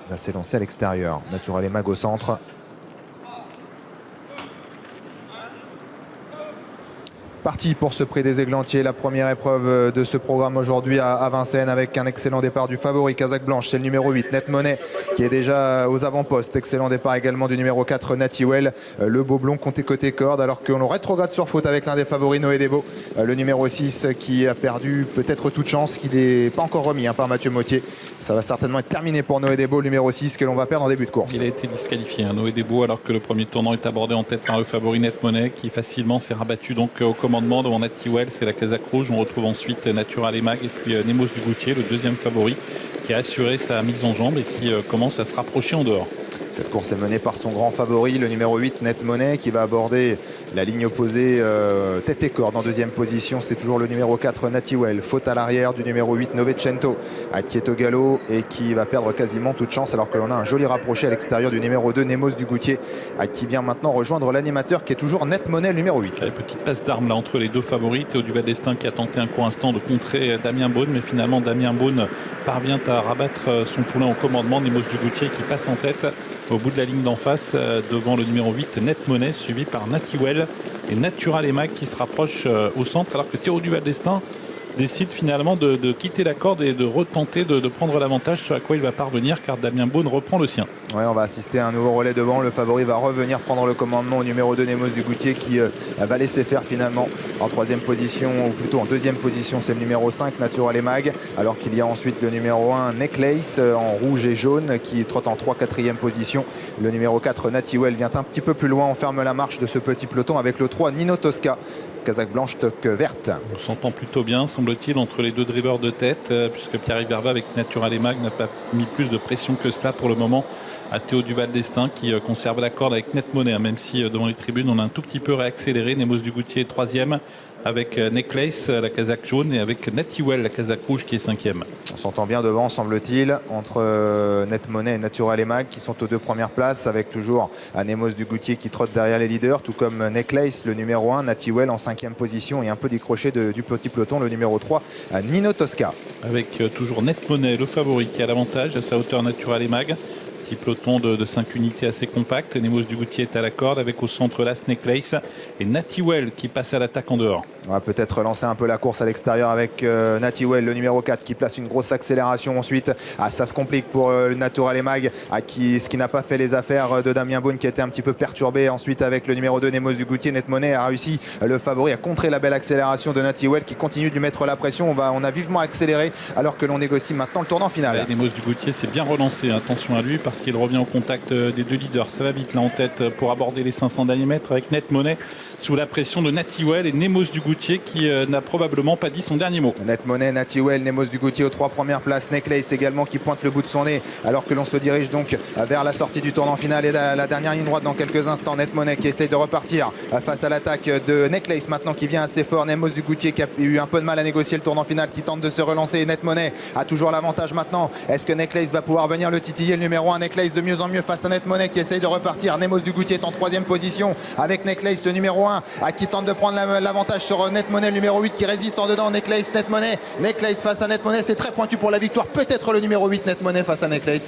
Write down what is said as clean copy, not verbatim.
va s'élancer à l'extérieur. Natural et Mag au centre. Parti pour ce prix des Églantiers, la première épreuve de ce programme aujourd'hui à Vincennes, avec un excellent départ du favori Casaque Blanche, c'est le numéro 8 Net Money qui est déjà aux avant-postes. Excellent départ également du numéro 4 Natiwell, le beau blond compté côté corde, alors que l'on rétrograde sur faute avec l'un des favoris Noé Desbeaux, le numéro 6 qui a perdu peut-être toute chance, qui n'est pas encore remis par Mathieu Mottier. Ça va certainement être terminé pour Noé Desbeaux, le numéro 6 que l'on va perdre en début de course. Il a été disqualifié, Noé Desbeaux, alors que le premier tournant est abordé en tête par le favori Net Money, qui facilement s'est rabattu donc au commandement devant Natiwell. C'est la casaque rouge. On retrouve ensuite Natural et Mag et puis Nemos du Goutier, le deuxième favori, qui a assuré sa mise en jambe et qui commence à se rapprocher en dehors. Cette course est menée par son grand favori, le numéro 8 Net Money, qui va aborder la ligne opposée tête et corde en deuxième position. C'est toujours le numéro 4 Natiwell, faute à l'arrière du numéro 8 Novecento, qui est au galop et qui va perdre quasiment toute chance, alors que l'on a un joli rapproché à l'extérieur du numéro 2 Nemos du Goutier, qui vient maintenant rejoindre l'animateur qui est toujours Net Money, le numéro 8. Une petite passe d'armes là entre les deux favoris. Théo Duval d'Estaing qui a tenté un court instant de contrer Damien Beaune, mais finalement Damien Beaune parvient à rabattre son poulain au commandement. Nemos du Goutier qui passe en tête au bout de la ligne d'en face devant le numéro 8 Net Money, suivi par Natiwell et Natural et Mag qui se rapprochent au centre, alors que Théo Duval d'Estaing décide finalement de quitter la corde et de retenter de prendre l'avantage, ce à quoi il va parvenir, car Damien Beaune reprend le sien. Ouais, on va assister à un nouveau relais devant. Le favori va revenir prendre le commandement au numéro 2 Nemos du Goutier, qui va laisser faire finalement en troisième position, ou plutôt en deuxième position. C'est le numéro 5 Natural et Mag, alors qu'il y a ensuite le numéro 1 Necklace en rouge et jaune qui trotte en 3-4e position. Le numéro 4 Natiwell vient un petit peu plus loin. On ferme la marche de ce petit peloton avec le 3 Nino Tosca, casaque blanche toque verte. On s'entend plutôt bien, semble-t-il, entre les deux drivers de tête, puisque Pierre-Yves Verva avec Natural et Mag n'a pas mis plus de pression que cela pour le moment à Théo Duval d'Estaing, qui conserve la corde avec Net Money, même si devant les tribunes on a un tout petit peu réaccéléré. Nemos du Goutier est 3e avec Necklace, la casaque jaune, et avec Natiwell, la casaque rouge, qui est 5e. On s'entend bien devant, semble-t-il, entre Net Money et Natural et Mag qui sont aux deux premières places, avec toujours Nemos du Goutier qui trotte derrière les leaders, tout comme Necklace, le numéro 1, Natiwell en 5e position, et un peu décroché du petit peloton, le numéro 3, Nino Tosca. Avec toujours Net Money, le favori, qui a l'avantage à sa hauteur Natural et Mag. Petit peloton de 5 unités assez compact. Nemos du Goutier est à la corde avec au centre la Necklace et Natiwell qui passe à l'attaque en dehors. On va peut-être lancer un peu la course à l'extérieur avec Natiwell, le numéro 4, qui place une grosse accélération ensuite. Ça se complique pour Natural et Mag, ce qui n'a pas fait les affaires de Damien Beaune, qui était un petit peu perturbé. Ensuite avec le numéro 2 Nemos du Goutier, Net Money a réussi, le favori, à contrer la belle accélération de Natiwell, qui continue de lui mettre la pression. On a vivement accéléré alors que l'on négocie maintenant le tournant final. Nemos du Goutier s'est bien relancé, attention à lui, parce qu'il revient au contact des deux leaders. Ça va vite là en tête pour aborder les 500 derniers mètres avec Net Money sous la pression de Natiwell et Nemos du Goutier qui n'a probablement pas dit son dernier mot. Net Money, Natiwell, Nemos du Goutier aux 3 premières places. Necklace également qui pointe le bout de son nez, alors que l'on se dirige donc vers la sortie du tournant final et la dernière ligne droite dans quelques instants. Net Money qui essaye de repartir face à l'attaque de Necklace maintenant, qui vient assez fort. Nemos du Goutier qui a eu un peu de mal à négocier le tournant final, qui tente de se relancer. Net Money a toujours l'avantage maintenant. Est-ce que Necklace va pouvoir venir le titiller? Le numéro 1 Necklace de mieux en mieux face à Net Money qui essaye de repartir. Nemos du Goutier est en 3e position avec Necklace, le numéro 1, qui tente de prendre l'avantage sur Net Money, le numéro 8 qui résiste en dedans. Necklace, Net Money. Necklace face à Net Money, c'est très pointu pour la victoire. Peut-être le numéro 8 Net Money face à Necklace.